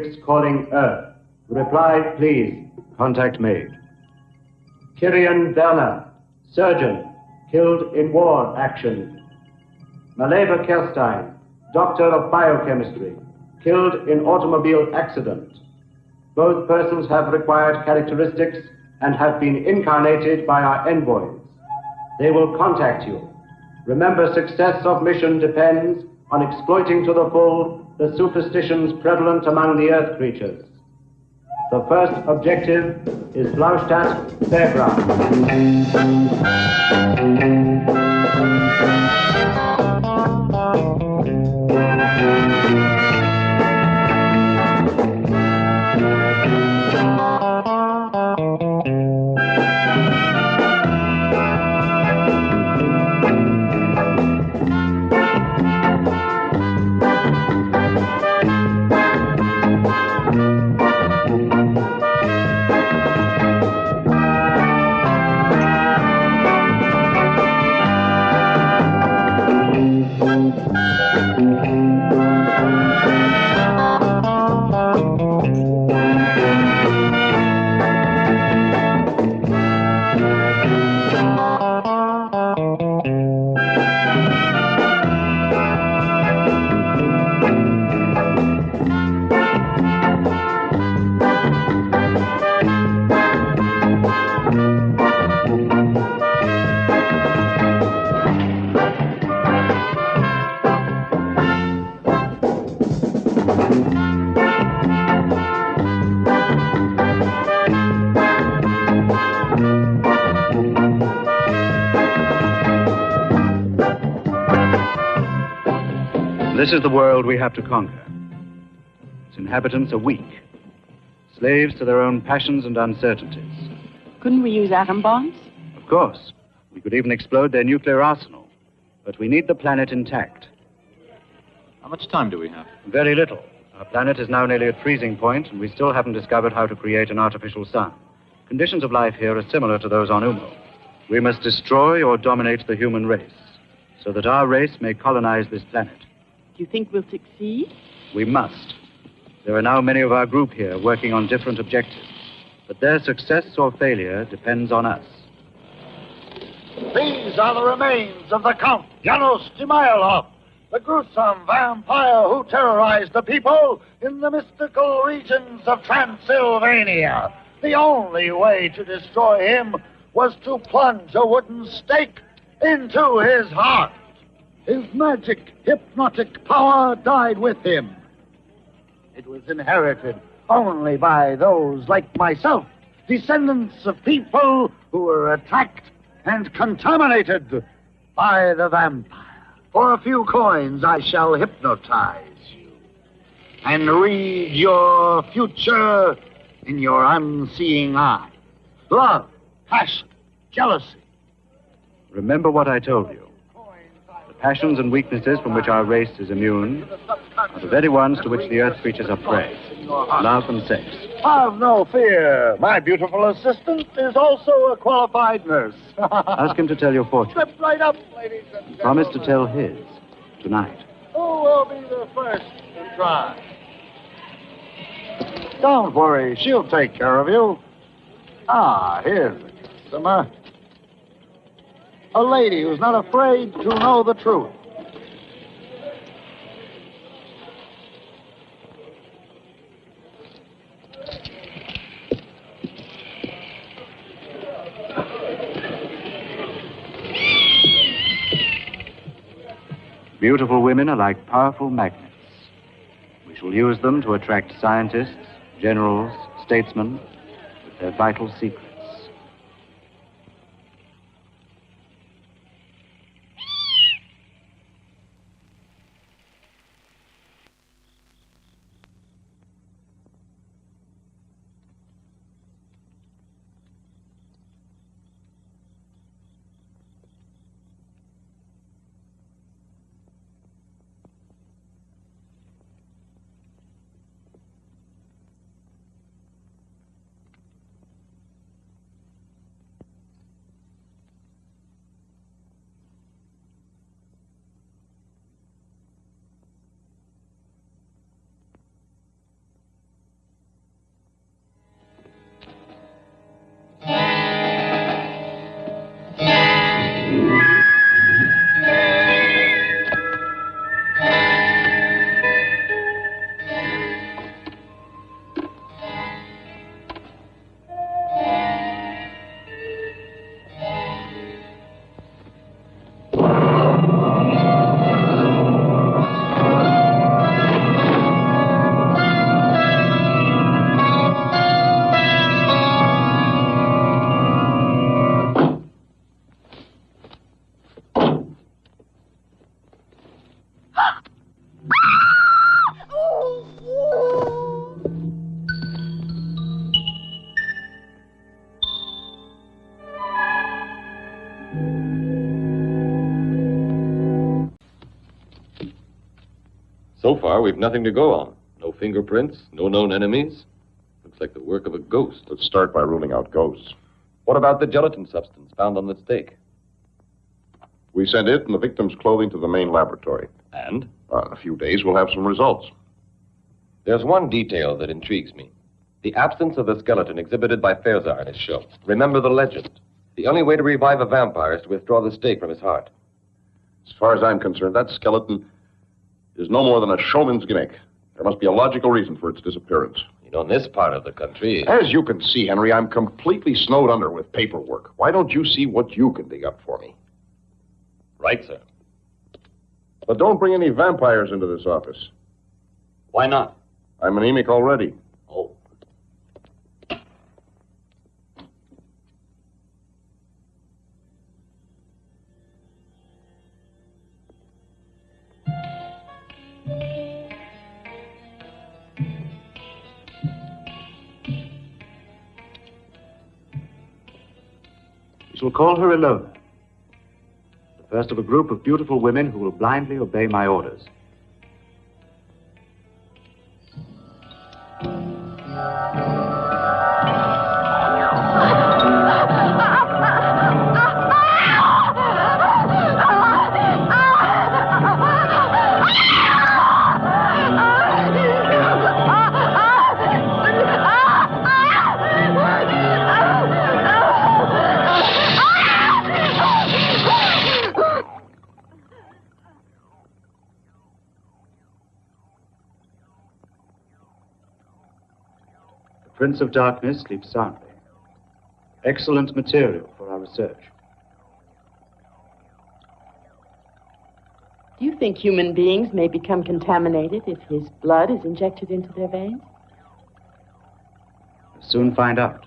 6 calling Earth. Reply, please. Contact made. Kirian Werner, surgeon, killed in war action. Maleva Kerstein, doctor of biochemistry, killed in automobile accident. Both persons have required characteristics and have been incarnated by our envoys. They will contact you. Remember, success of mission depends on exploiting to the full the superstitions prevalent among the Earth creatures. The first objective is Blaustadt Fairground. This is the world we have to conquer. Its inhabitants are weak, slaves to their own passions and uncertainties. Couldn't we use atom bombs? Of course. We could even explode their nuclear arsenal. But we need the planet intact. How much time do we have? Very little. Our planet is now nearly at freezing point, and we still haven't discovered how to create an artificial sun. Conditions of life here are similar to those on Umo. We must destroy or dominate the human race, so that our race may colonize this planet. Do you think we'll succeed? We must. There are now many of our group here working on different objectives, but their success or failure depends on us. These are the remains of the Count Janos Timailov, the gruesome vampire who terrorized the people in the mystical regions of Transylvania. The only way to destroy him was to plunge a wooden stake into his heart. His magic, hypnotic power died with him. It was inherited only by those like myself, descendants of people who were attacked and contaminated by the vampire. For a few coins, I shall hypnotize you and read your future in your unseeing eye. Love, passion, jealousy. Remember what I told you. Passions and weaknesses from which our race is immune are the very ones to which the Earth creatures are prey. Love and sex. Have no fear. My beautiful assistant is also a qualified nurse. Ask him to tell your fortune. Slip right up, ladies and gentlemen. Promise to tell his tonight. Who will be the first to try? Don't worry. She'll take care of you. Ah, here's the customer. A lady who's not afraid to know the truth. Beautiful women are like powerful magnets. We shall use them to attract scientists, generals, statesmen with their vital secrets. So far, we've nothing to go on. No fingerprints, no known enemies. Looks like the work of a ghost. Let's start by ruling out ghosts. What about the gelatin substance found on the stake? We sent it and the victim's clothing to the main laboratory. And? In a few days, we'll have some results. There's one detail that intrigues me. The absence of the skeleton exhibited by Fairzar in his show. Remember the legend. The only way to revive a vampire is to withdraw the stake from his heart. As far as I'm concerned, that skeleton is no more than a showman's gimmick. There must be a logical reason for its disappearance. You know, in this part of the country... As you can see, Henry, I'm completely snowed under with paperwork. Why don't you see what you can dig up for me? Right, sir. But don't bring any vampires into this office. Why not? I'm anemic already. Oh. We shall call her Ilona. The first of a group of beautiful women who will blindly obey my orders. Prince of Darkness sleeps soundly. Excellent material for our research. Do you think human beings may become contaminated if his blood is injected into their veins? We'll soon find out.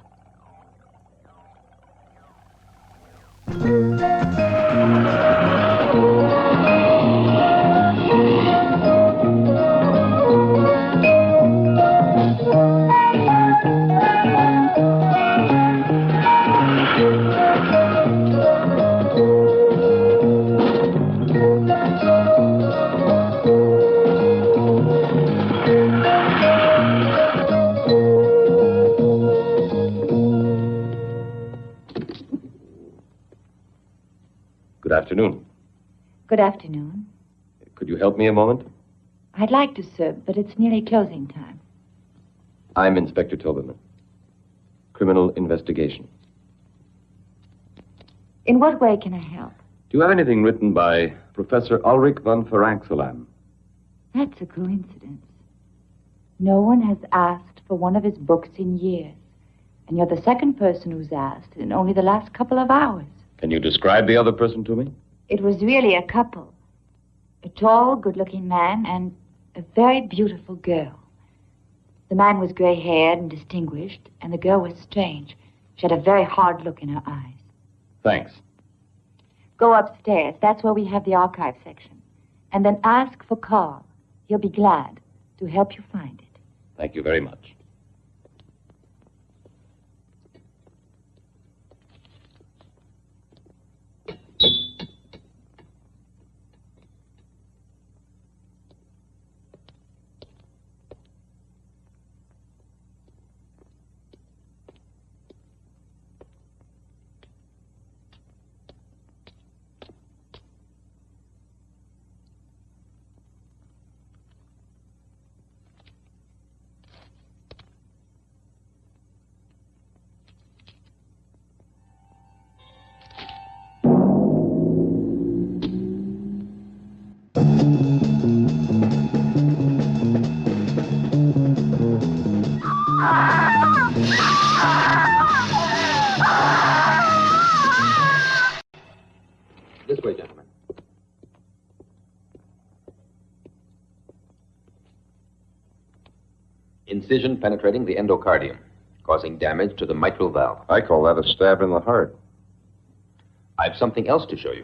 Good afternoon. Good afternoon. Could you help me a moment? I'd like to, sir, but it's nearly closing time. I'm Inspector Toberman. Criminal investigation. In what way can I help? Do you have anything written by Professor Ulrich von Feraxelam? That's a coincidence. No one has asked for one of his books in years. And you're the second person who's asked in only the last couple of hours. Can you describe the other person to me? It was really a couple. A tall, good-looking man and a very beautiful girl. The man was gray-haired and distinguished, and the girl was strange. She had a very hard look in her eyes. Thanks. Go upstairs. That's where we have the archive section. And then ask for Carl. He'll be glad to help you find it. Thank you very much. This way, gentlemen. Incision penetrating the endocardium, causing damage to the mitral valve. I call that a stab in the heart. I've something else to show you.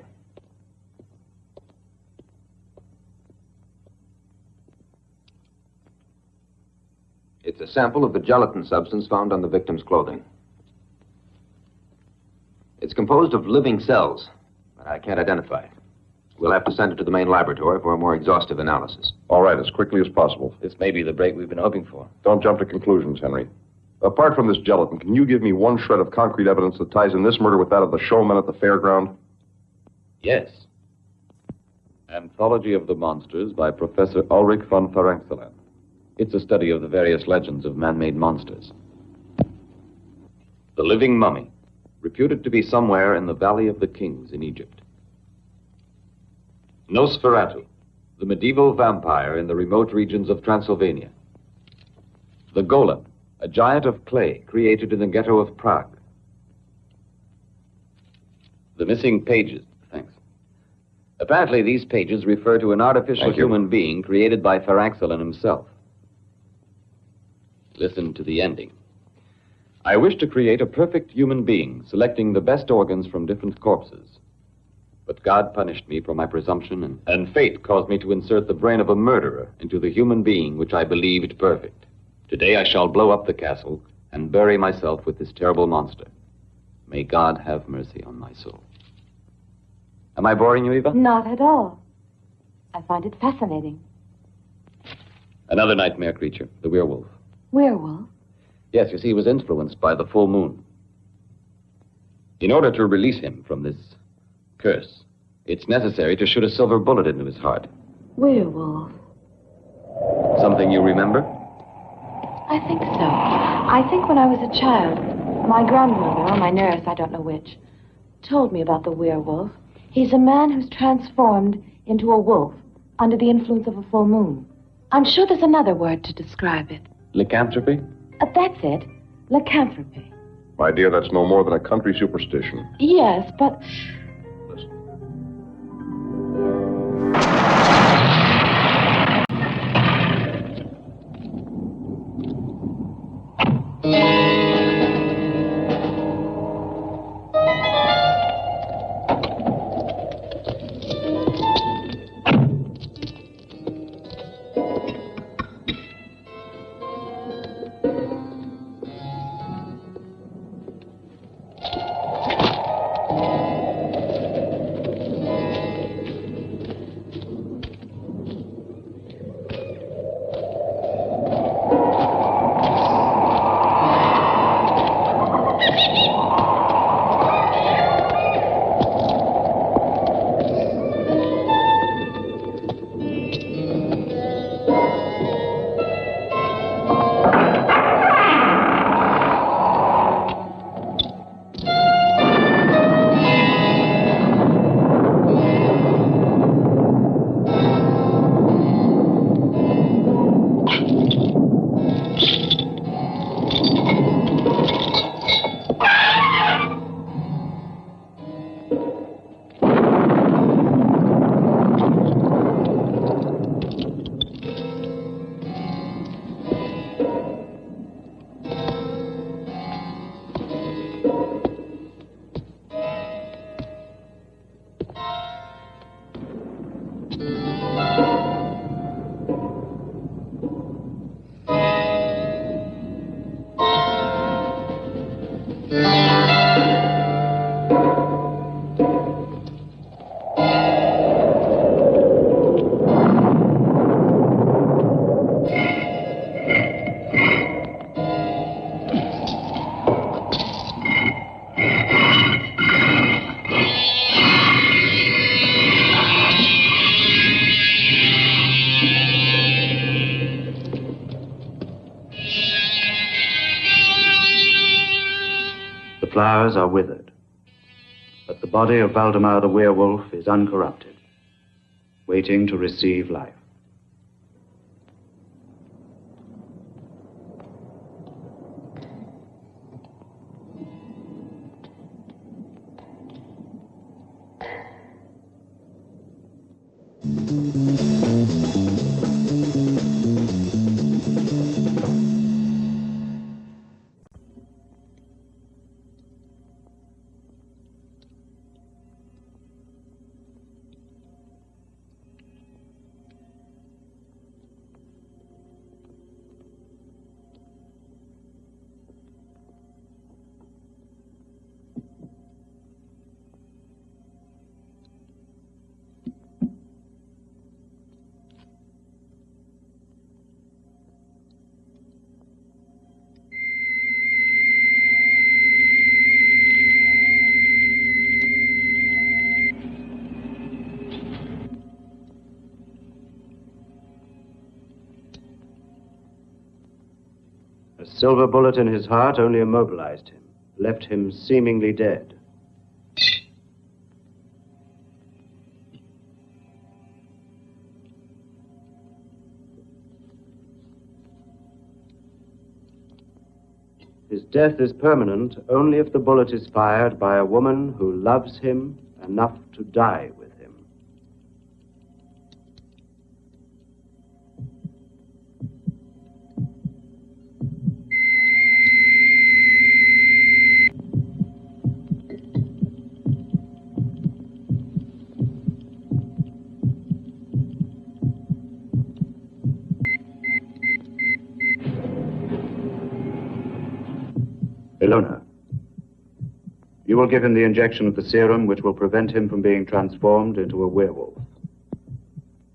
It's a sample of the gelatin substance found on the victim's clothing. It's composed of living cells, but I can't identify it. We'll have to send it to the main laboratory for a more exhaustive analysis. All right, as quickly as possible. This may be the break we've been hoping for. Don't jump to conclusions, Henry. Apart from this gelatin, can you give me one shred of concrete evidence that ties in this murder with that of the showman at the fairground? Yes. Anthology of the Monsters by Professor Ulrich von Farankseland. It's a study of the various legends of man-made monsters. The living mummy, reputed to be somewhere in the Valley of the Kings in Egypt. Nosferatu, the medieval vampire in the remote regions of Transylvania. The golem, a giant of clay created in the ghetto of Prague. The missing pages. Thanks. Apparently, these pages refer to an artificial human being created by Farankseland himself. Listen to the ending. I wish to create a perfect human being, selecting the best organs from different corpses. But God punished me for my presumption, and fate caused me to insert the brain of a murderer into the human being which I believed perfect. Today I shall blow up the castle and bury myself with this terrible monster. May God have mercy on my soul. Am I boring you, Eva? Not at all. I find it fascinating. Another nightmare creature, the werewolf. Werewolf? Yes, you see, he was influenced by the full moon. In order to release him from this curse, it's necessary to shoot a silver bullet into his heart. Werewolf. Something you remember? I think so. I think when I was a child, my grandmother, or my nurse, I don't know which, told me about the werewolf. He's a man who's transformed into a wolf under the influence of a full moon. I'm sure there's another word to describe it. Lycanthropy? That's it. Lycanthropy. My dear, that's no more than a country superstition. Yes, but... Listen. Flowers are withered, but the body of Valdemar the werewolf is uncorrupted, waiting to receive life. A silver bullet in his heart only immobilized him, left him seemingly dead. His death is permanent only if the bullet is fired by a woman who loves him enough to die with him. Ilona, you will give him the injection of the serum which will prevent him from being transformed into a werewolf.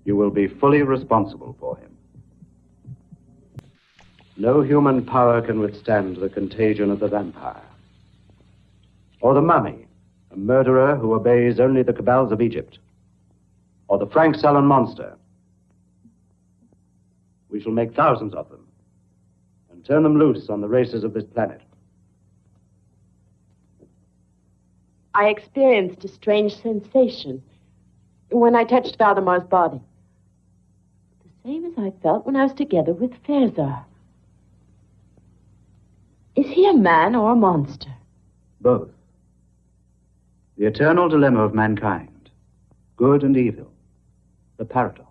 You will be fully responsible for him. No human power can withstand the contagion of the vampire. Or the mummy, a murderer who obeys only the cabals of Egypt. Or the Frank Salon monster. We shall make thousands of them and turn them loose on the races of this planet. I experienced a strange sensation when I touched Valdemar's body. The same as I felt when I was together with Ferzar. Is he a man or a monster? Both. The eternal dilemma of mankind. Good and evil. The paradox.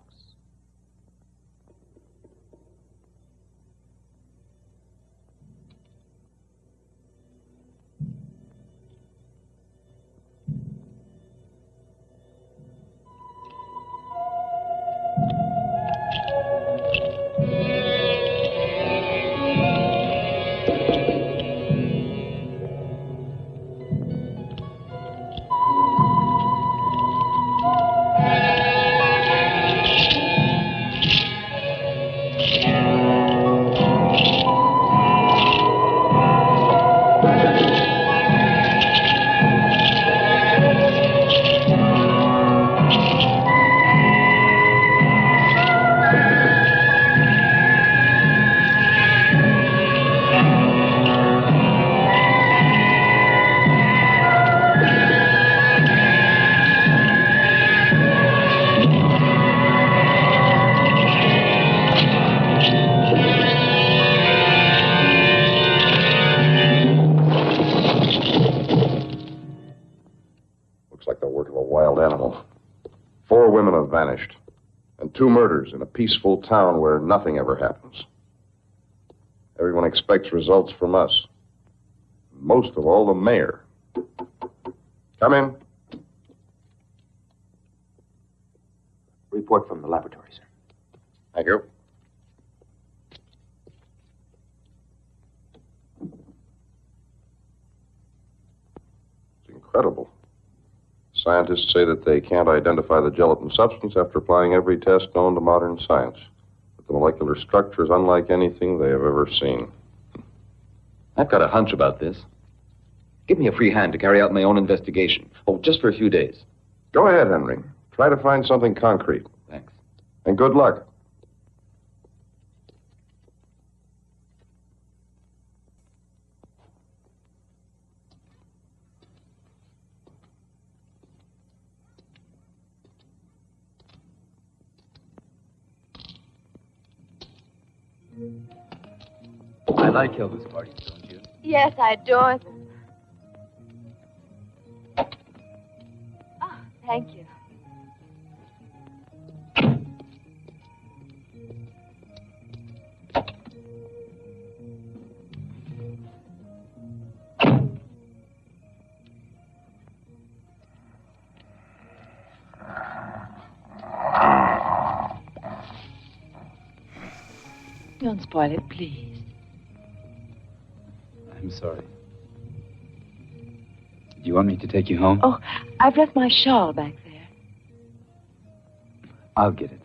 Vanished, and 2 murders in a peaceful town where nothing ever happens. Everyone expects results from us. Most of all, the mayor. Come in. Report from the laboratory, sir. Thank you. It's incredible. Scientists say that they can't identify the gelatin substance after applying every test known to modern science. But the molecular structure is unlike anything they have ever seen. I've got a hunch about this. Give me a free hand to carry out my own investigation. Oh, just for a few days. Go ahead, Henry. Try to find something concrete. Thanks. And good luck. I like Hilda's parties, don't you? Yes, I adore them. Oh, thank you. Don't spoil it, please. I'm sorry. Do you want me to take you home? Oh, I've left my shawl back there. I'll get it.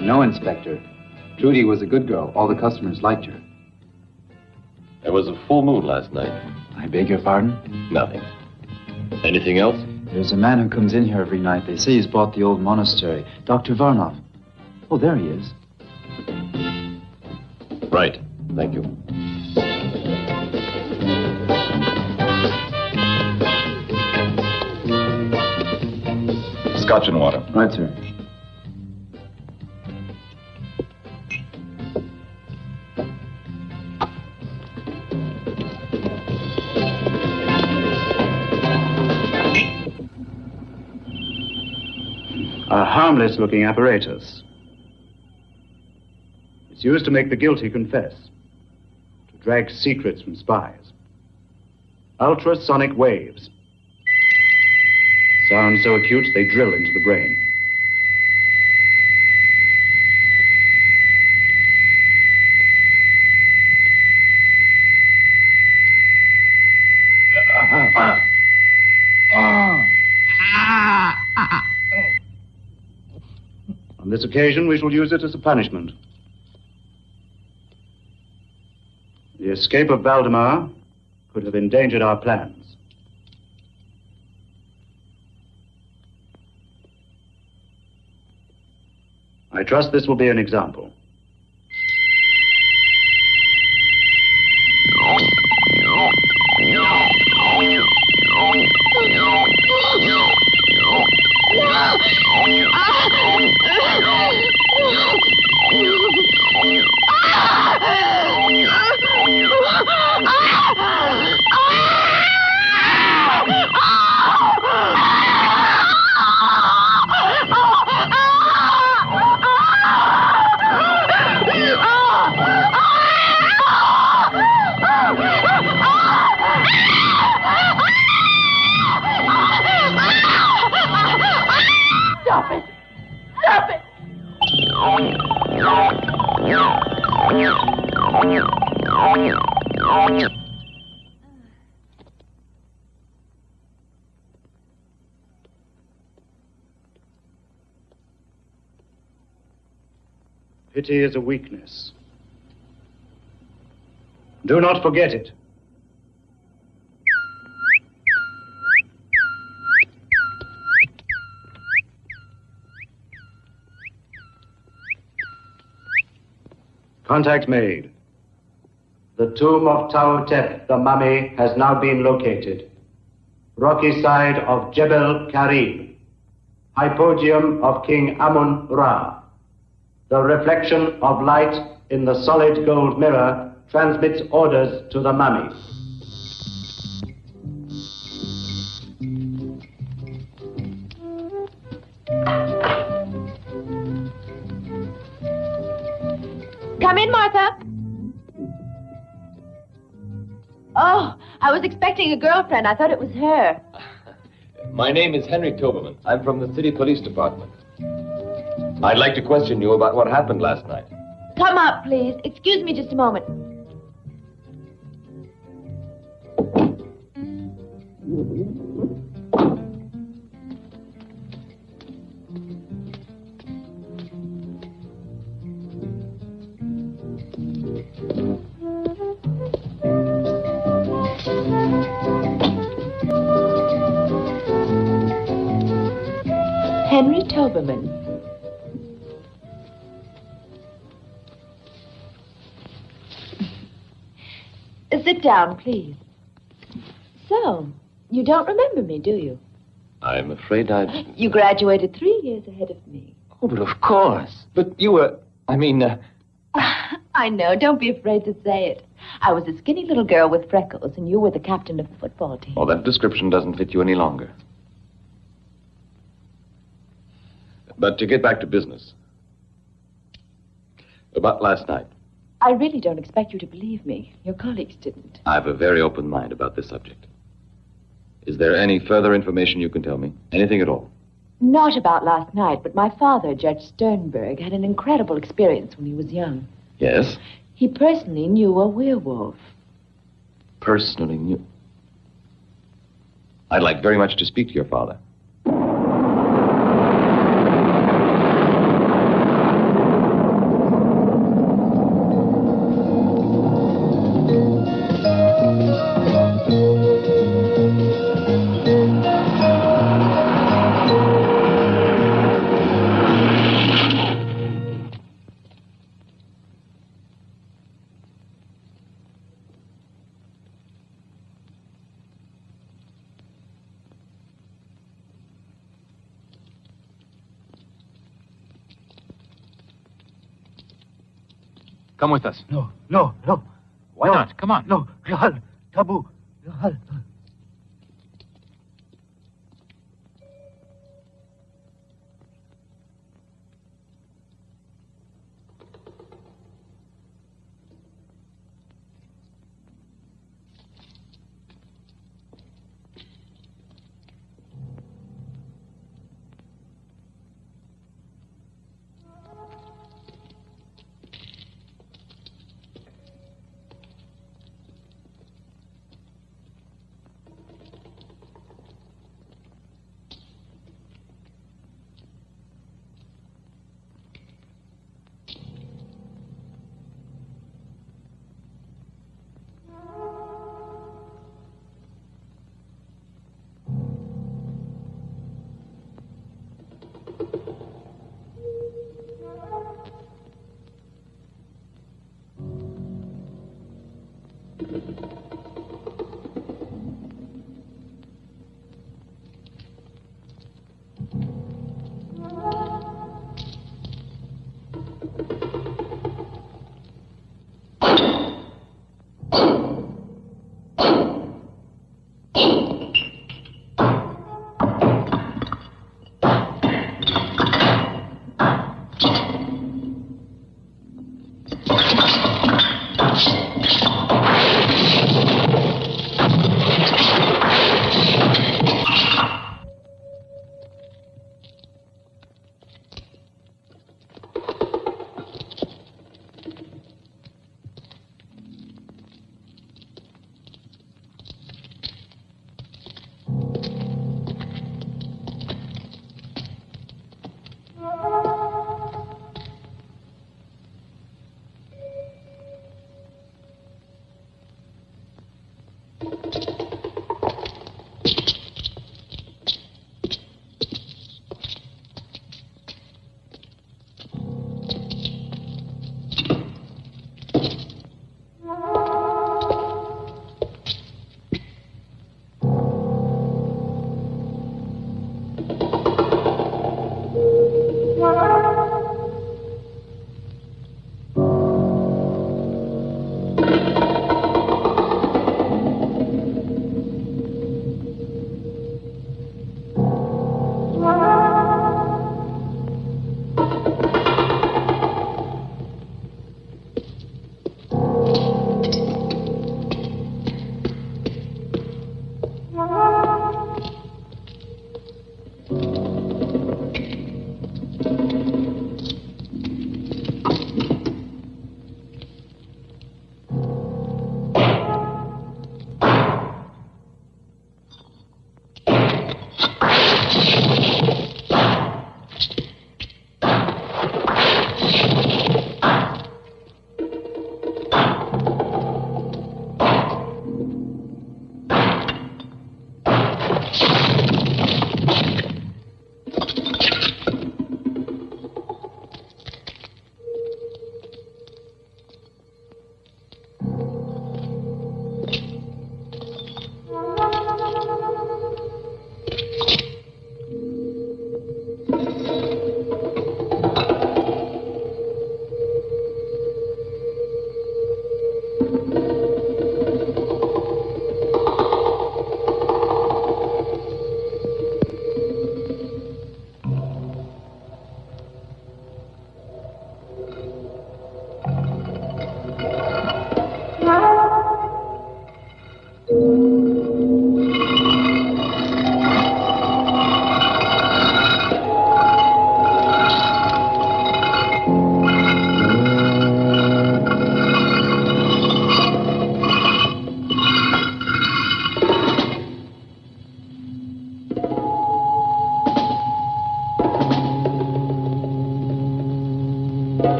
No, Inspector. Trudy was a good girl. All the customers liked her. There was a full moon last night. I beg your pardon? Nothing. Anything else? There's a man who comes in here every night. They say he's bought the old monastery. Dr. Varnov. Oh, there he is. Right. Thank you. Scotch and water. Right, sir. A harmless-looking apparatus. It's used to make the guilty confess, to drag secrets from spies. Ultrasonic waves. Sound so acute they drill into the brain. On this occasion, we shall use it as a punishment. The escape of Valdemar could have endangered our plans. I trust this will be an example. Pity is a weakness. Do not forget it. Contact made. The tomb of Taotep, the mummy, has now been located. Rocky side of Jebel Karib. Hypodium of King Amun-Ra. The reflection of light in the solid gold mirror transmits orders to the mummy. Come in, Martha. Oh, I was expecting a girlfriend. I thought it was her. My name is Henry Toberman. I'm from the City Police Department. I'd like to question you about what happened last night. Come up, please. Excuse me just a moment. Henry Toberman. Sit down, please. So, you don't remember me, do you? I'm afraid I... You graduated 3 years ahead of me. Oh, but of course. But you were... I know. Don't be afraid to say it. I was a skinny little girl with freckles, and you were the captain of the football team. Oh, that description doesn't fit you any longer. But to get back to business. About last night. I really don't expect you to believe me. Your colleagues didn't. I have a very open mind about this subject. Is there any further information you can tell me? Anything at all? Not about last night, but my father, Judge Sternberg, had an incredible experience when he was young. Yes? He personally knew a werewolf. Personally knew? I'd like very much to speak to your father. Come with us. No. Why not? Come on. No, Yahal, Tabu, Yahal.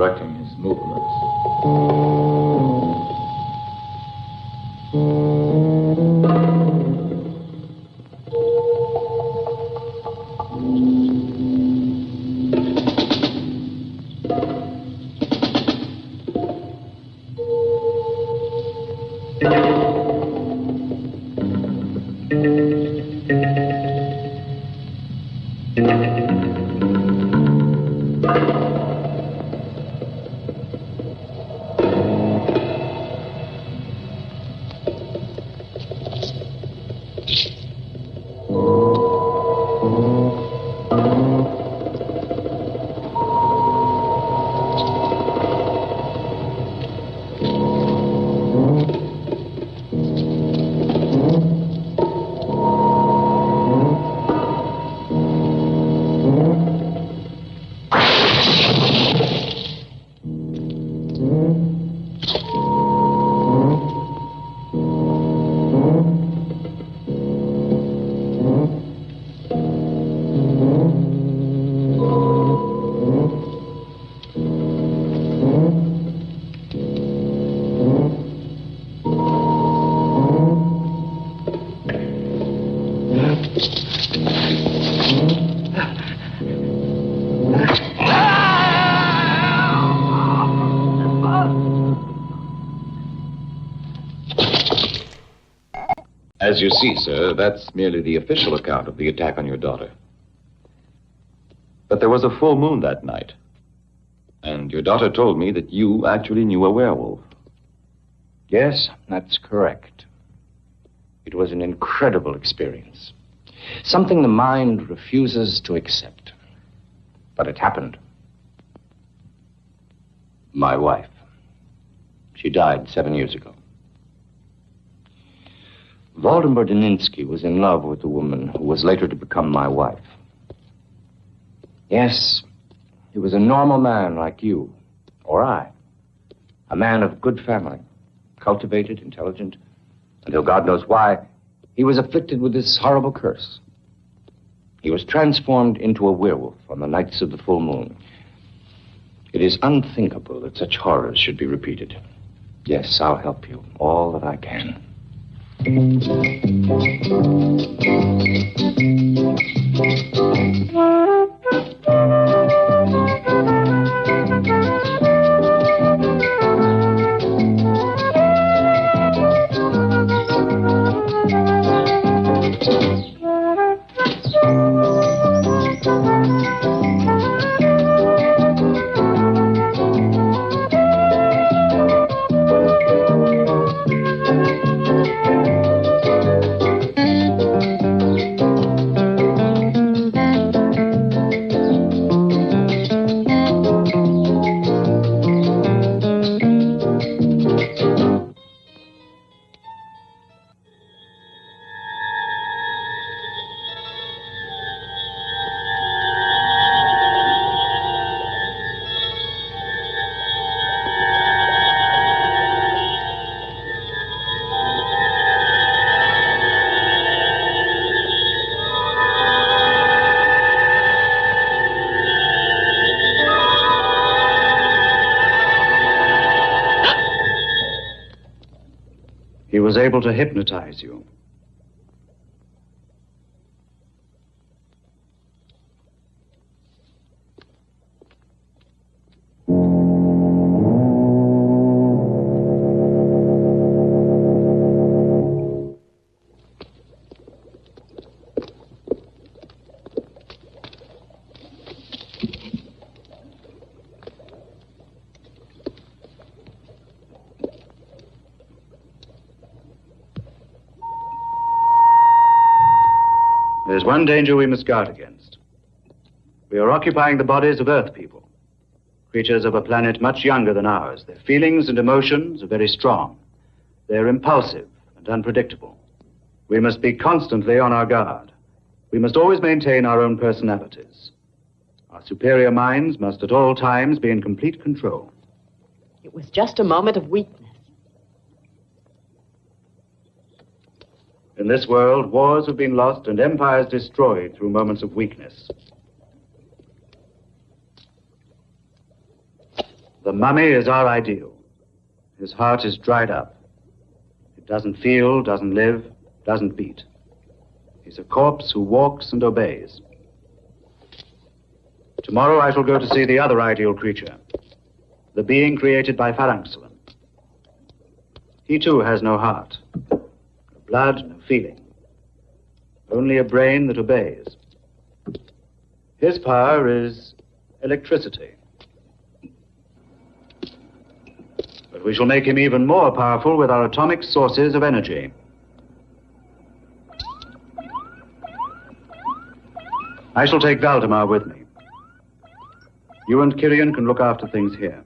directing his movements. As you see, sir, that's merely the official account of the attack on your daughter. But there was a full moon that night. And your daughter told me that you actually knew a werewolf. Yes, that's correct. It was an incredible experience. Something the mind refuses to accept. But it happened. My wife. She died 7 years ago. Waldemar Deninsky was in love with the woman who was later to become my wife. Yes, he was a normal man like you, or I. A man of good family, cultivated, intelligent, until God knows why, he was afflicted with this horrible curse. He was transformed into a werewolf on the nights of the full moon. It is unthinkable that such horrors should be repeated. Yes, I'll help you, all that I can. He was able to hypnotize you. There's one danger we must guard against. We are occupying the bodies of Earth people, creatures of a planet much younger than ours. Their feelings and emotions are very strong. They're impulsive and unpredictable. We must be constantly on our guard. We must always maintain our own personalities. Our superior minds must at all times be in complete control. It was just a moment of weakness. In this world, wars have been lost and empires destroyed through moments of weakness. The mummy is our ideal. His heart is dried up. It doesn't feel, doesn't live, doesn't beat. He's a corpse who walks and obeys. Tomorrow I shall go to see the other ideal creature, the being created by Farangselen. He too has no heart, no blood, no feeling, only a brain that obeys. His power is electricity. But we shall make him even more powerful with our atomic sources of energy. I shall take Valdemar with me. You and Kirian can look after things here.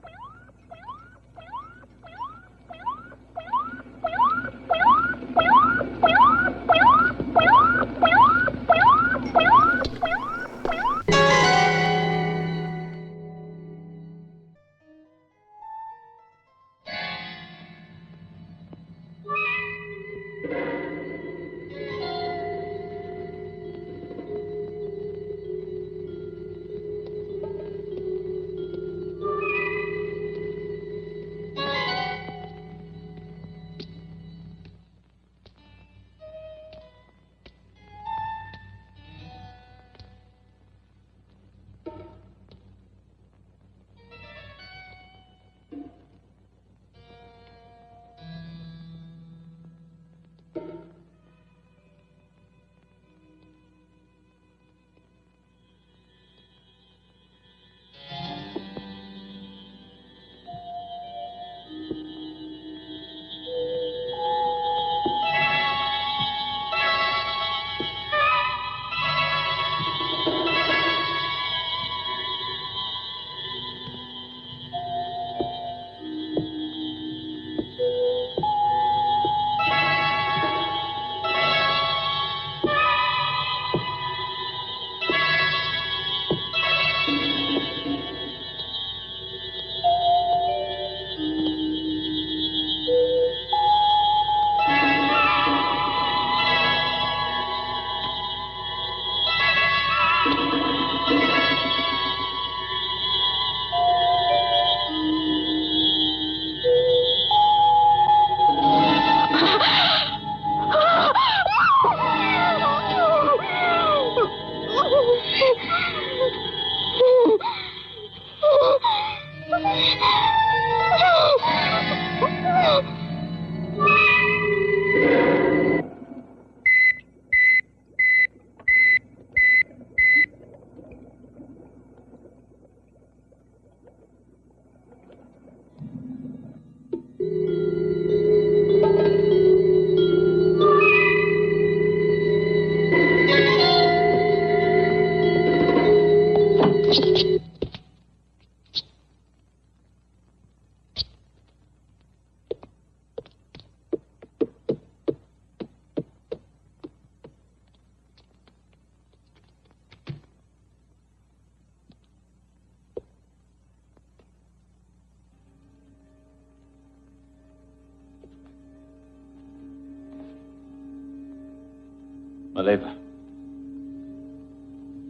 Maleva.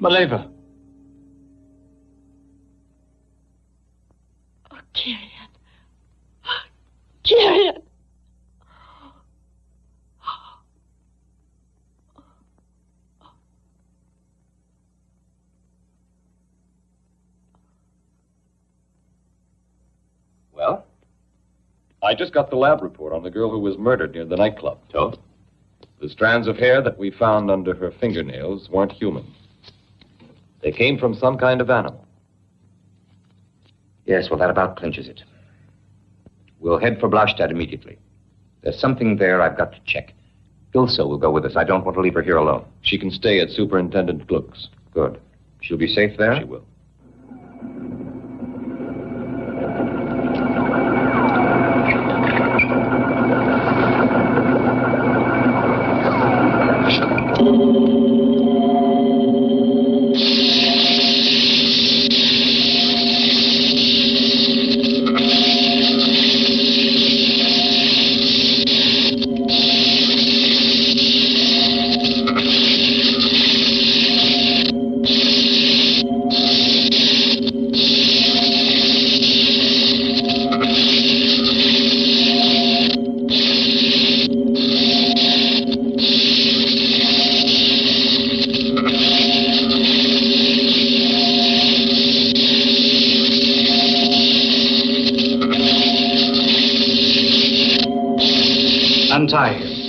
Maleva. Oh, Kirian. Kirian. Well? I just got the lab report on the girl who was murdered near the nightclub. So? The strands of hair that we found under her fingernails weren't human. They came from some kind of animal. Yes, well, that about clinches it. We'll head for Blastad immediately. There's something there I've got to check. Ilse will go with us. I don't want to leave her here alone. She can stay at Superintendent Gluck's. Good. She'll be safe there? She will. untie him.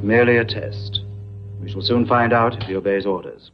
Merely a test. We shall soon find out if he obeys orders.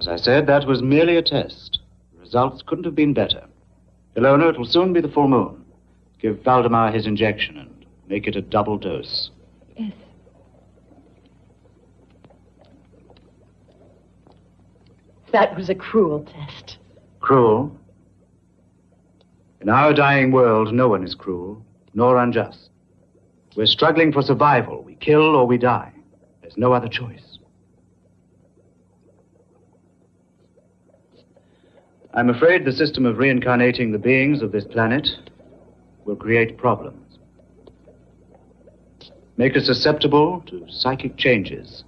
As I said, that was merely a test. The results couldn't have been better. Ilona, it will soon be the full moon. Give Valdemar his injection and make it a double dose. Yes. That was a cruel test. Cruel? In our dying world, no one is cruel, nor unjust. We're struggling for survival. We kill or we die. There's no other choice. I'm afraid the system of reincarnating the beings of this planet will create problems. Make us susceptible to psychic changes.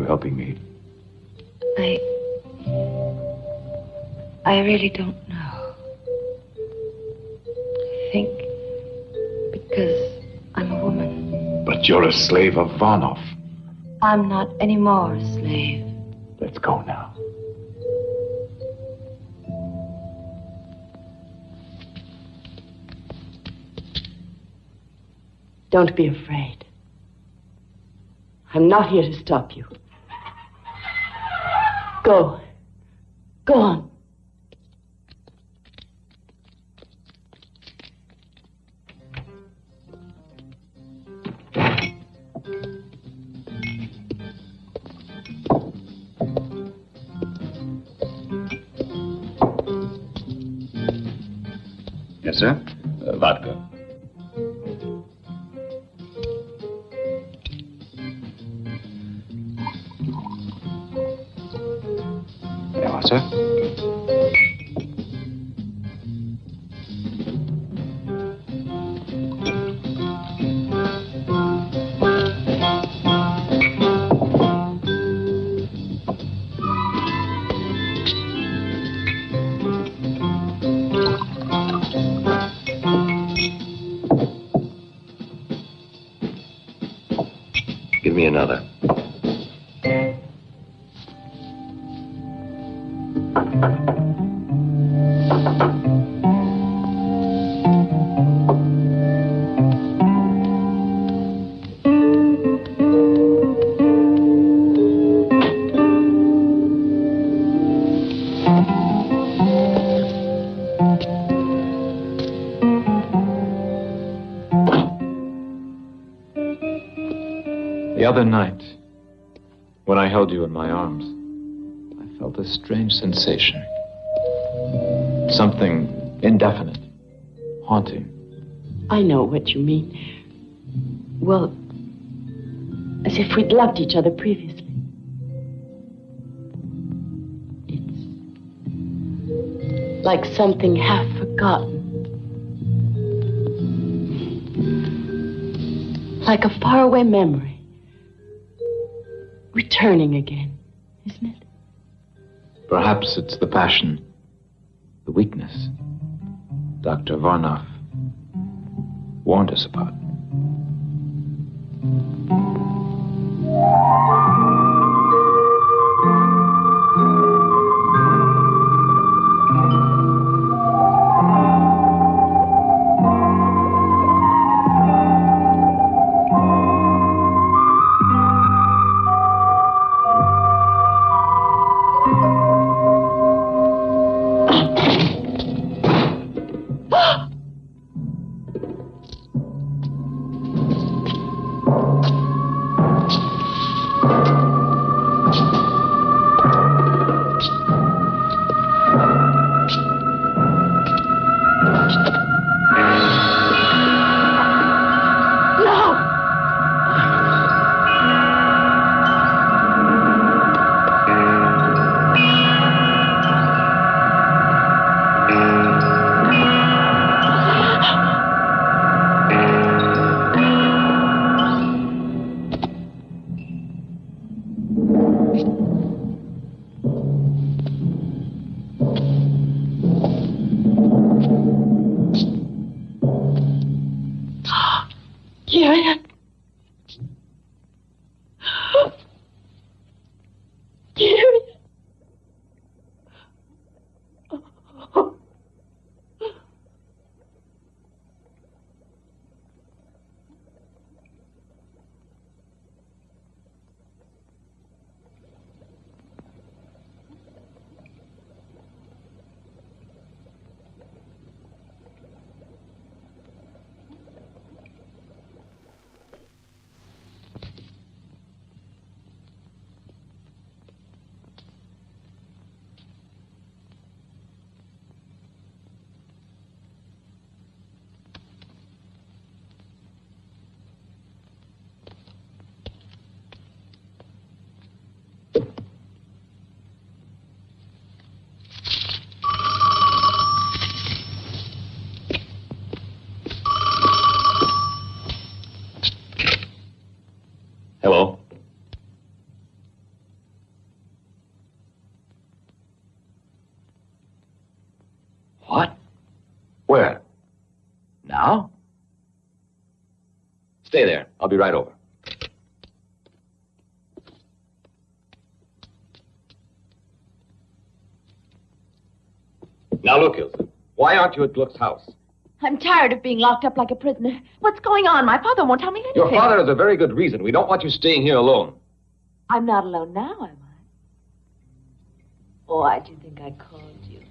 helping me? I really don't know. I think because I'm a woman. But you're a slave of Varnov. I'm not anymore a slave. Let's go now. Don't be afraid. I'm not here to stop you. Go. Go on. Yes, sir? Vodka. There you are, sir. Give me another. The other night, when I held you in my arms, I felt a strange sensation. Something indefinite, haunting. I know what you mean. Well, as if we'd loved each other previously. It's like something half forgotten. Like a faraway memory. Returning again, isn't it? Perhaps it's the passion, the weakness Dr. Varnov warned us about. Now? Stay there. I'll be right over. Now look, Ilse. Why aren't you at Gluck's house? I'm tired of being locked up like a prisoner. What's going on? My father won't tell me anything. Your father has a very good reason. We don't want you staying here alone. I'm not alone now, am I? Why do you think I called you?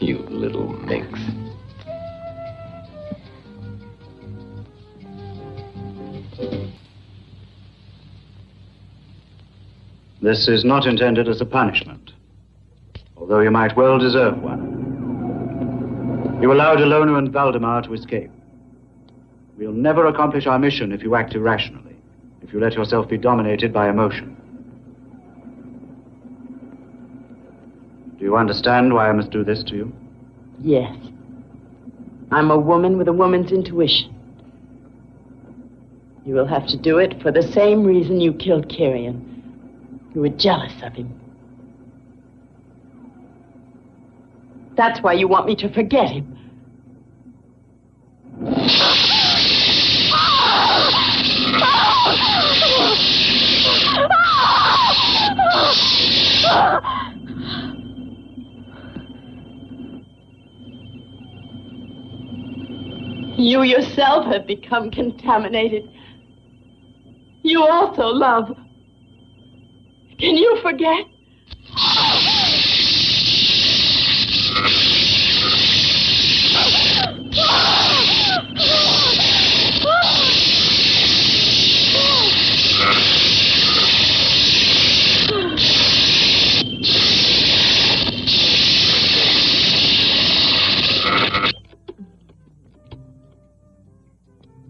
You little minx. This is not intended as a punishment, although you might well deserve one. You allowed Ilona and Valdemar to escape. We'll never accomplish our mission if you act irrationally, if you let yourself be dominated by emotion. Do you understand why I must do this to you? Yes. I'm a woman with a woman's intuition. You will have to do it for the same reason you killed Karin. You were jealous of him. That's why you want me to forget him. You yourself have become contaminated. You also love. Can you forget?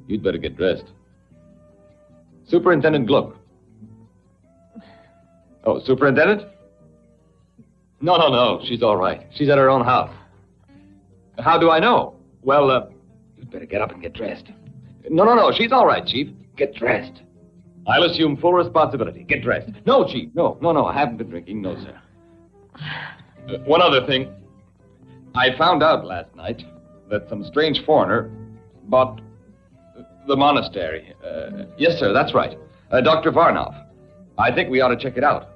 You'd better get dressed. Superintendent Gluck. Oh, Superintendent? No. She's all right. She's at her own house. How do I know? Well, you'd better get up and get dressed. No. She's all right, Chief. Get dressed. I'll assume full responsibility. Get dressed. No, Chief. No. I haven't been drinking. No, sir. One other thing. I found out last night that some strange foreigner bought the monastery. Yes, sir, that's right. Dr. Varnov. I think we ought to check it out.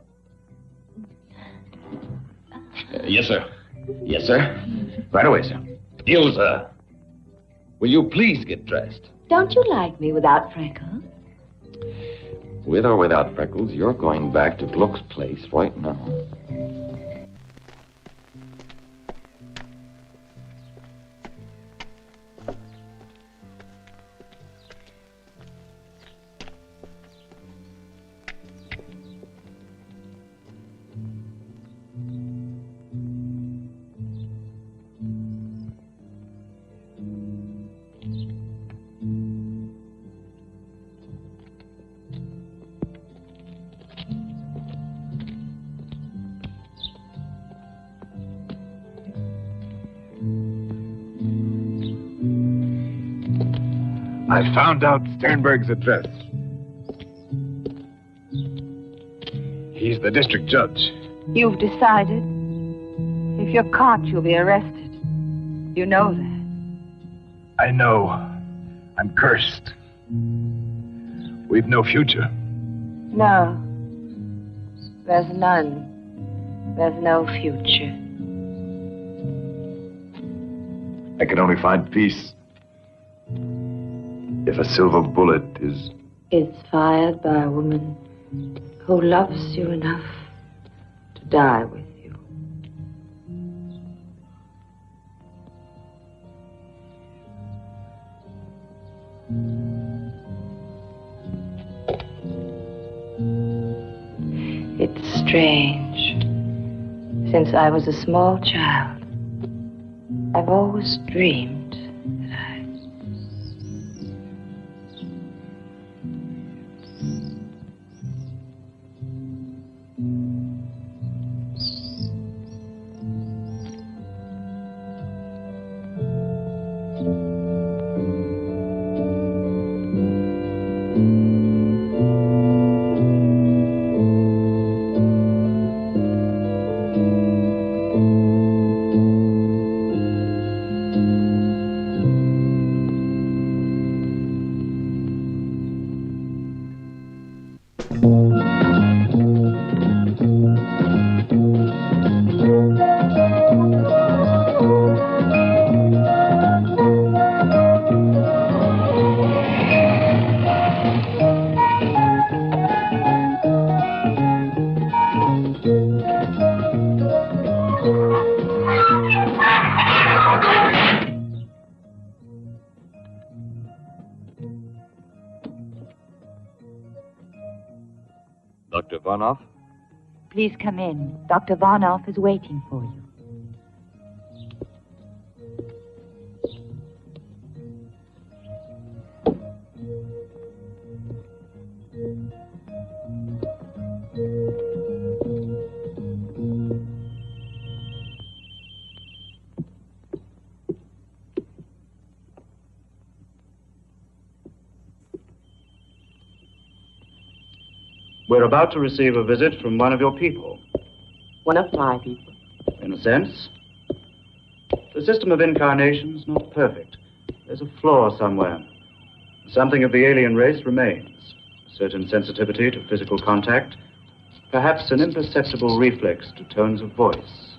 Yes, sir. Yes, sir. Right away, sir. Ilse, will you please get dressed? Don't you like me without freckles? With or without freckles, you're going back to Gluck's place right now. I found out Sternberg's address. He's the district judge. You've decided? If you're caught, you'll be arrested. You know that. I know. I'm cursed. We've no future. No. There's none. There's no future. I can only find peace if a silver bullet is... It's fired by a woman who loves you enough to die with you. It's strange. Since I was a small child, I've always dreamed Varnoff? Please come in. Dr. Varnoff is waiting for you. We're about to receive a visit from one of your people. One of my people. In a sense. The system of incarnation is not perfect. There's a flaw somewhere. Something of the alien race remains. A certain sensitivity to physical contact. Perhaps an imperceptible reflex to tones of voice.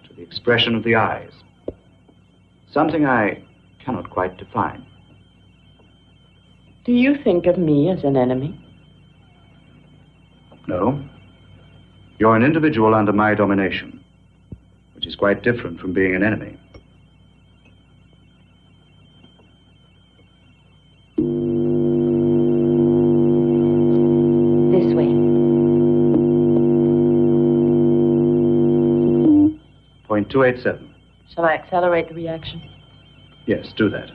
To the expression of the eyes. Something I cannot quite define. Do you think of me as an enemy? No. You're an individual under my domination, which is quite different from being an enemy. This way. Point 287. Shall I accelerate the reaction? Yes, do that.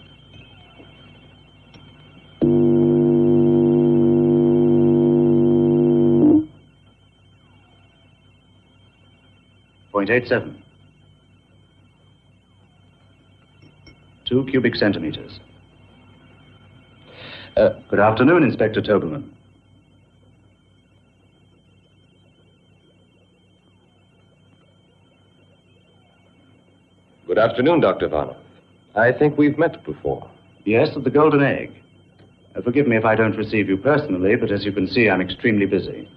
Point 87. 2 cubic centimeters. Good afternoon, Inspector Tobelman. Good afternoon, Dr. Varnoff. I think we've met before. Yes, at the Golden Egg. Forgive me if I don't receive you personally, but as you can see, I'm extremely busy.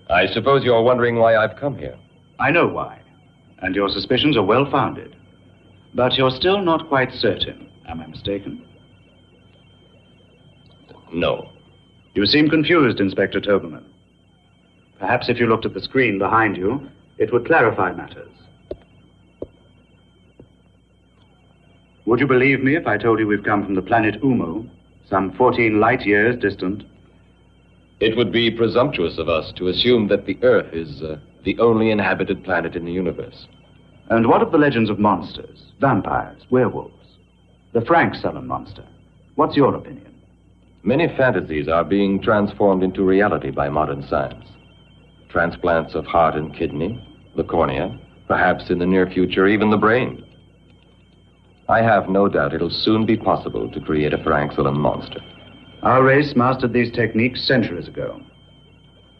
I suppose you're wondering why I've come here. I know why, and your suspicions are well-founded. But you're still not quite certain. Am I mistaken? No. You seem confused, Inspector Tobelman. Perhaps if you looked at the screen behind you, it would clarify matters. Would you believe me if I told you we've come from the planet Umo, some 14 light years distant? It would be presumptuous of us to assume that the Earth is the only inhabited planet in the universe. And what of the legends of monsters, vampires, werewolves? The Frank Sullen monster. What's your opinion? Many fantasies are being transformed into reality by modern science. Transplants of heart and kidney, the cornea, perhaps in the near future, even the brain. I have no doubt it'll soon be possible to create a Frank Sullen monster. Our race mastered these techniques centuries ago.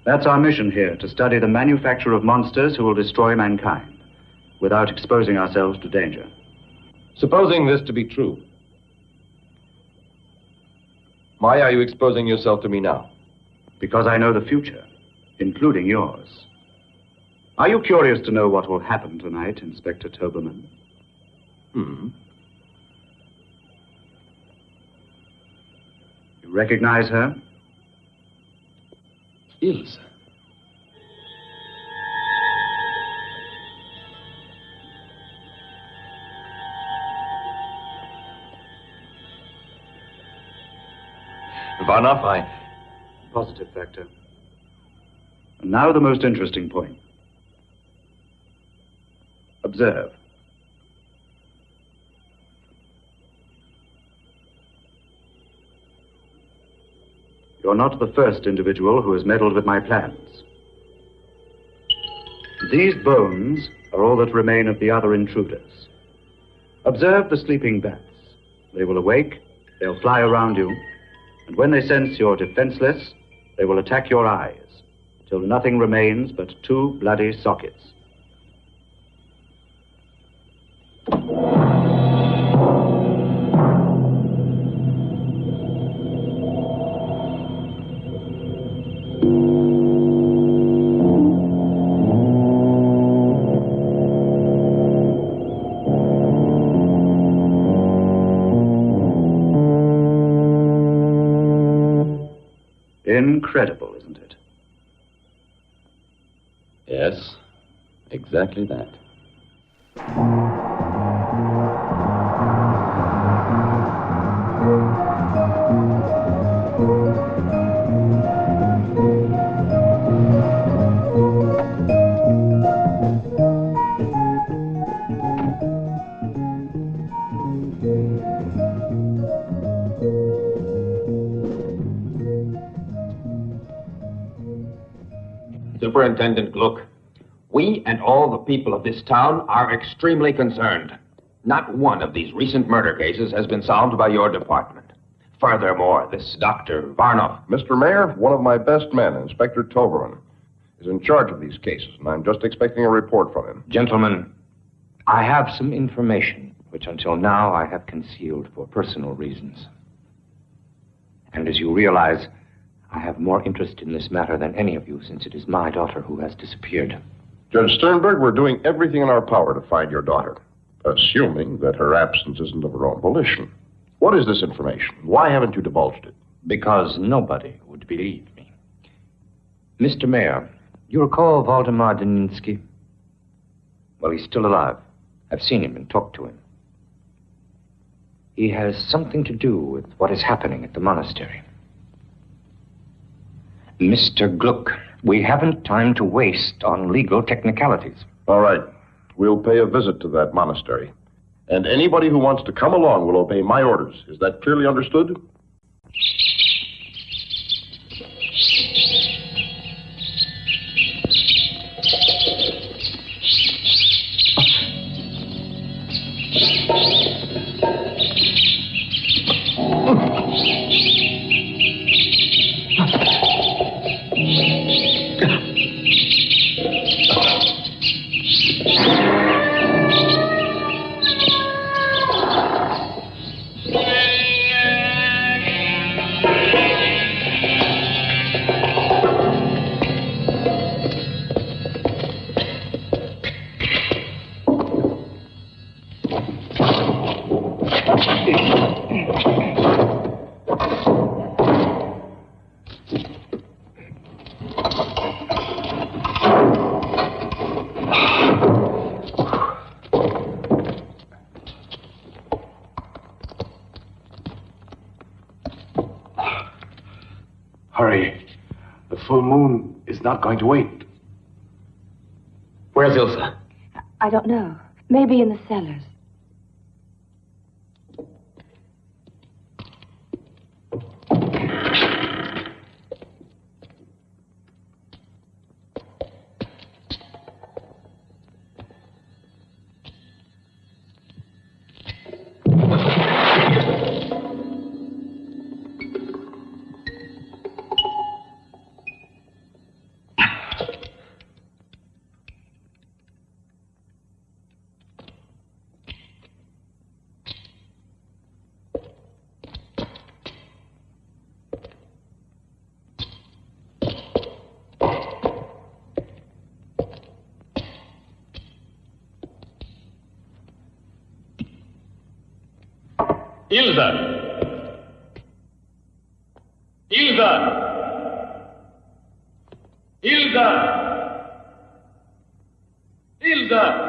That's our mission here, to study the manufacture of monsters who will destroy mankind, without exposing ourselves to danger. Supposing this to be true, why are you exposing yourself to me now? Because I know the future, including yours. Are you curious to know what will happen tonight, Inspector Tobelman? You recognize her? Ilse. Varnoff, Positive factor. And now the most interesting point. Observe. You're not the first individual who has meddled with my plans. These bones are all that remain of the other intruders. Observe the sleeping bats. They will awake, they'll fly around you, and when they sense you're defenseless, they will attack your eyes, till nothing remains but 2 bloody sockets. Incredible, isn't it? Yes, exactly that. Superintendent Gluck, we and all the people of this town are extremely concerned. Not one of these recent murder cases has been solved by your department. Furthermore, this Dr. Varnoff... Mr. Mayor, one of my best men, Inspector Toberman, is in charge of these cases, and I'm just expecting a report from him. Gentlemen, I have some information which until now I have concealed for personal reasons. And as you realize, I have more interest in this matter than any of you, since it is my daughter who has disappeared. Judge Sternberg, we're doing everything in our power to find your daughter, assuming that her absence isn't of her own volition. What is this information? Why haven't you divulged it? Because nobody would believe me. Mr. Mayor, you recall Waldemar Deninsky? Well, he's still alive. I've seen him and talked to him. He has something to do with what is happening at the monastery. Mr. Gluck, we haven't time to waste on legal technicalities. All right. We'll pay a visit to that monastery. And anybody who wants to come along will obey my orders. Is that clearly understood? Not going to wait. Where's Ilsa? I don't know. Maybe in the cellars. Ilsa! Ilsa! Ilsa! Ilsa!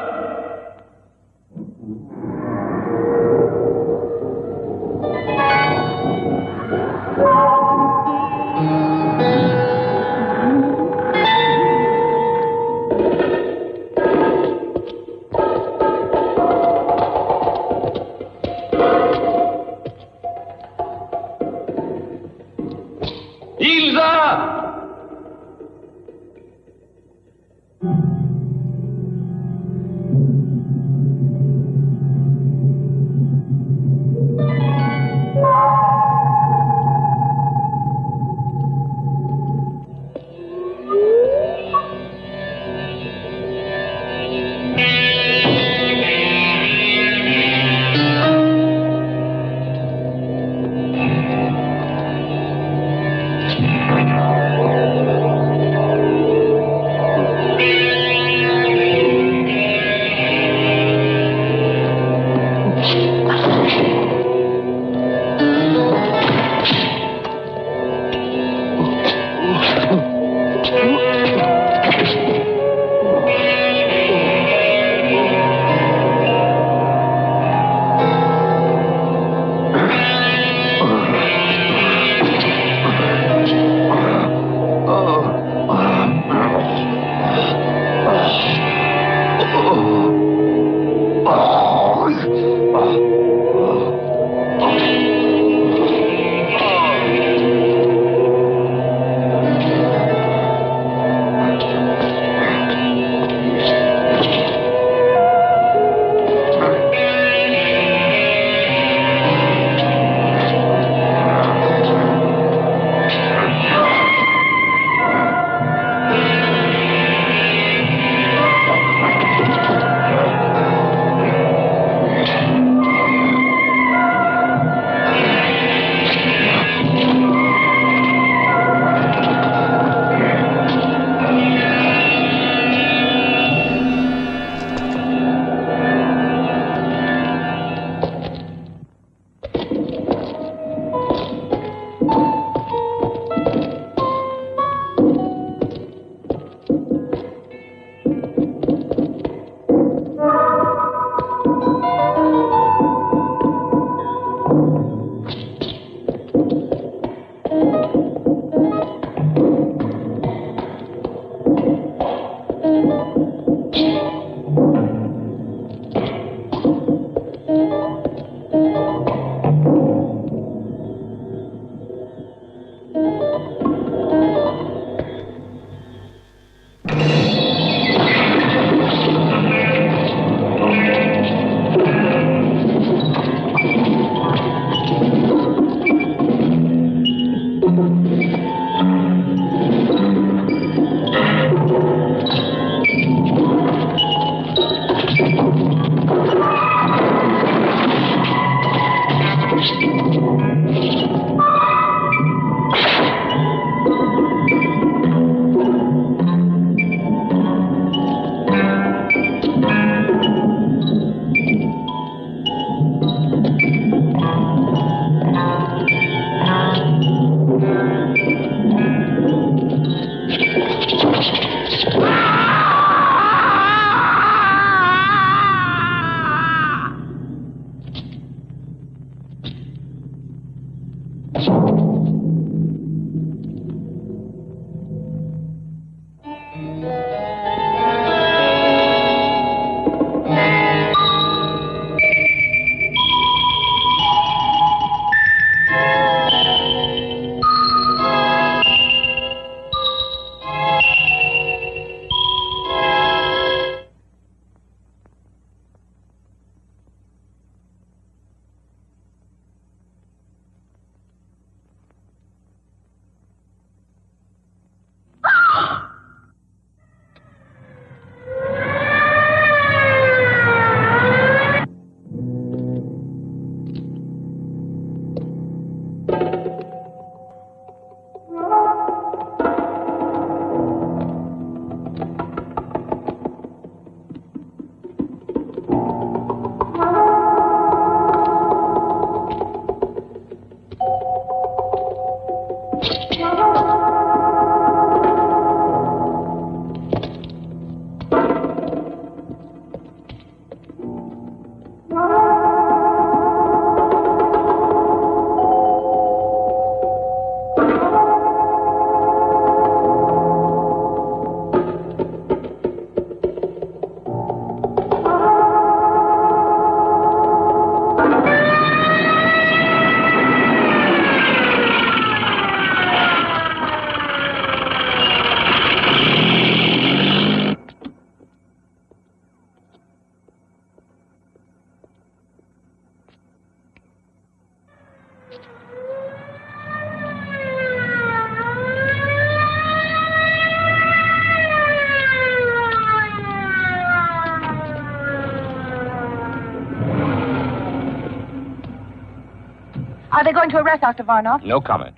Are they going to arrest Dr. Varnoff? No comment.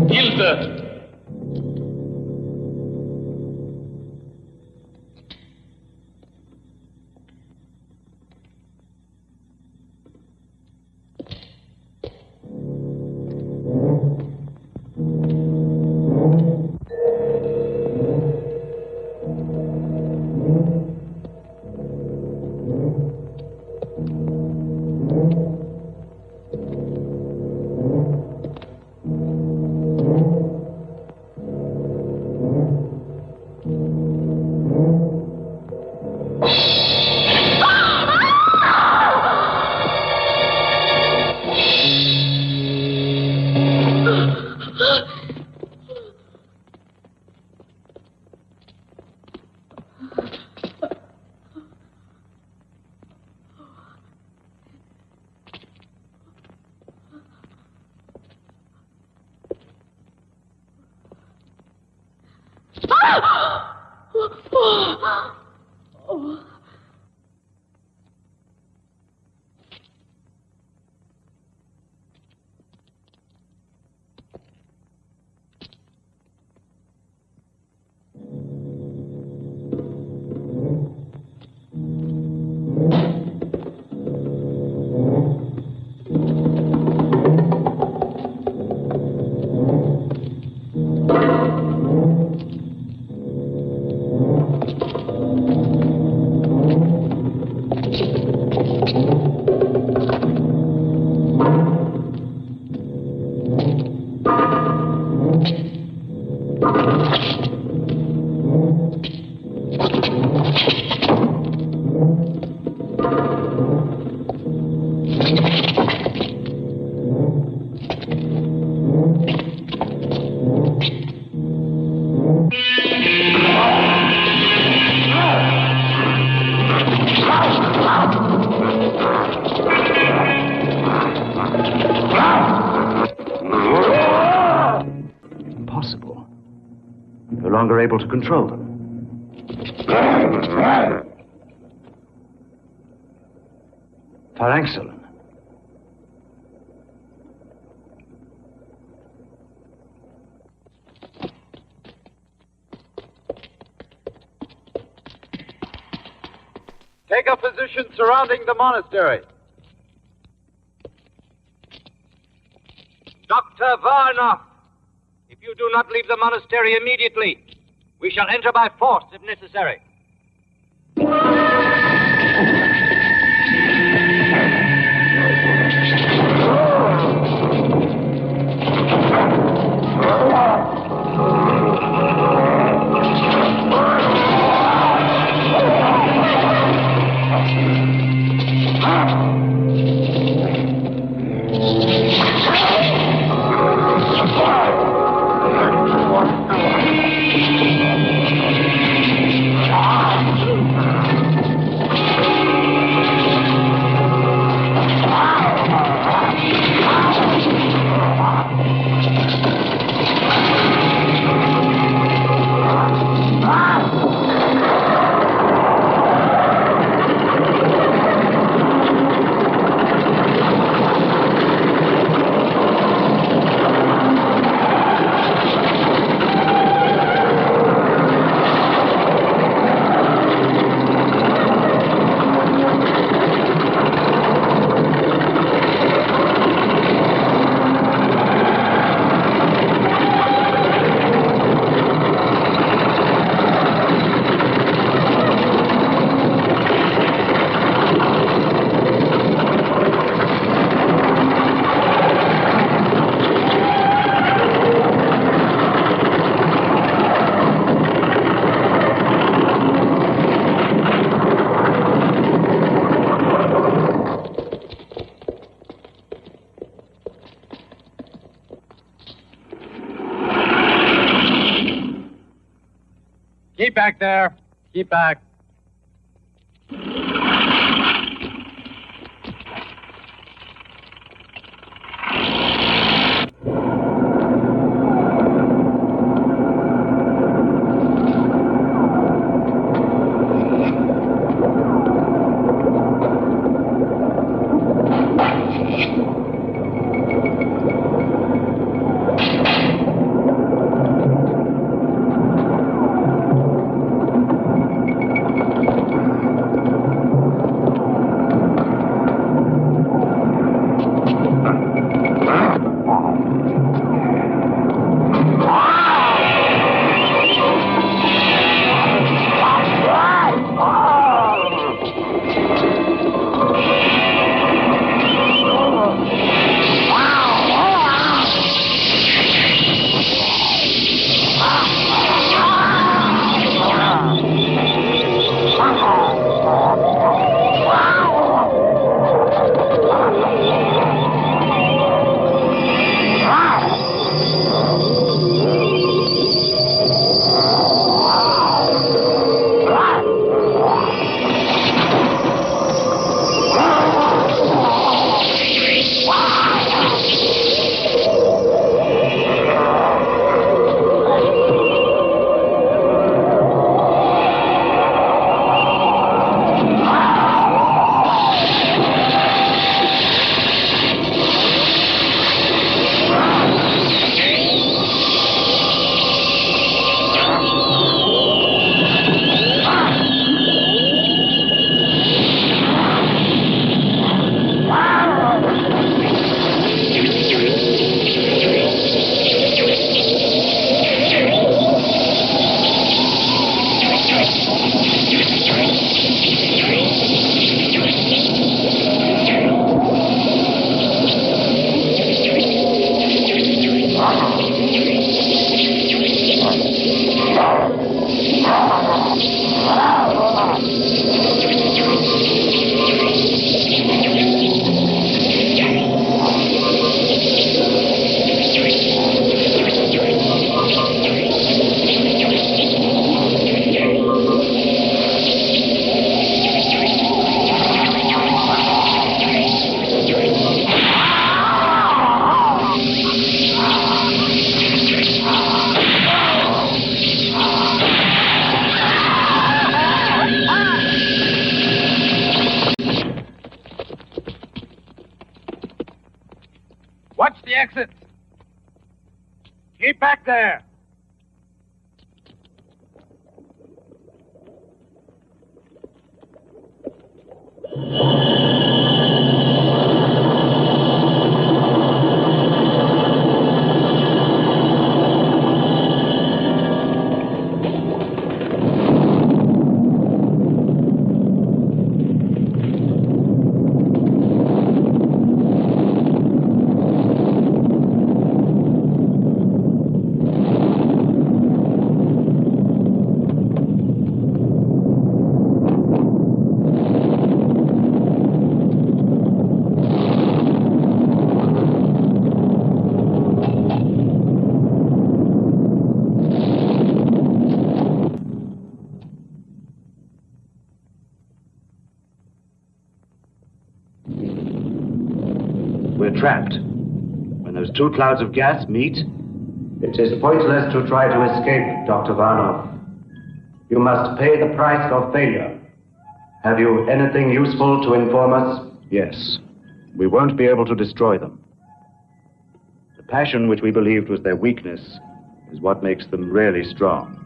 Hilfe! Longer able to control them. Excellent. Take a position surrounding the monastery. Dr. Varnoff, if you do not leave the monastery immediately, we shall enter by force if necessary. Keep back there. Keep back. exits. Keep back there. We're trapped. When those two clouds of gas meet... It is pointless to try to escape, Dr. Varnov. You must pay the price of failure. Have you anything useful to inform us? Yes. We won't be able to destroy them. The passion which we believed was their weakness is what makes them really strong.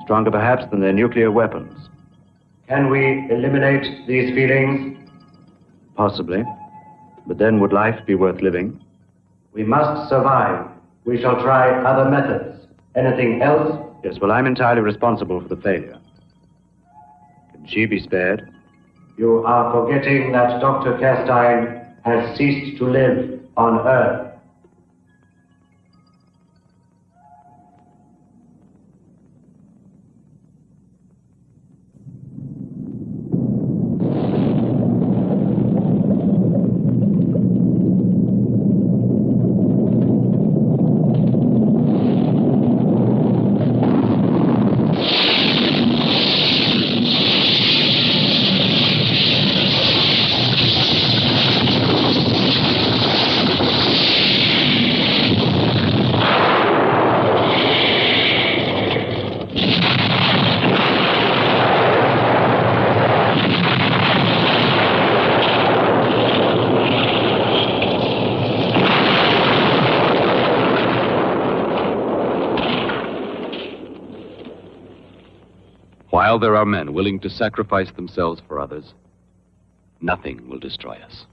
Stronger perhaps than their nuclear weapons. Can we eliminate these feelings? Possibly. But then would life be worth living? We must survive. We shall try other methods. Anything else? Yes, well, I'm entirely responsible for the failure. Can she be spared? You are forgetting that Dr. Castine has ceased to live on Earth. While there are men willing to sacrifice themselves for others, nothing will destroy us.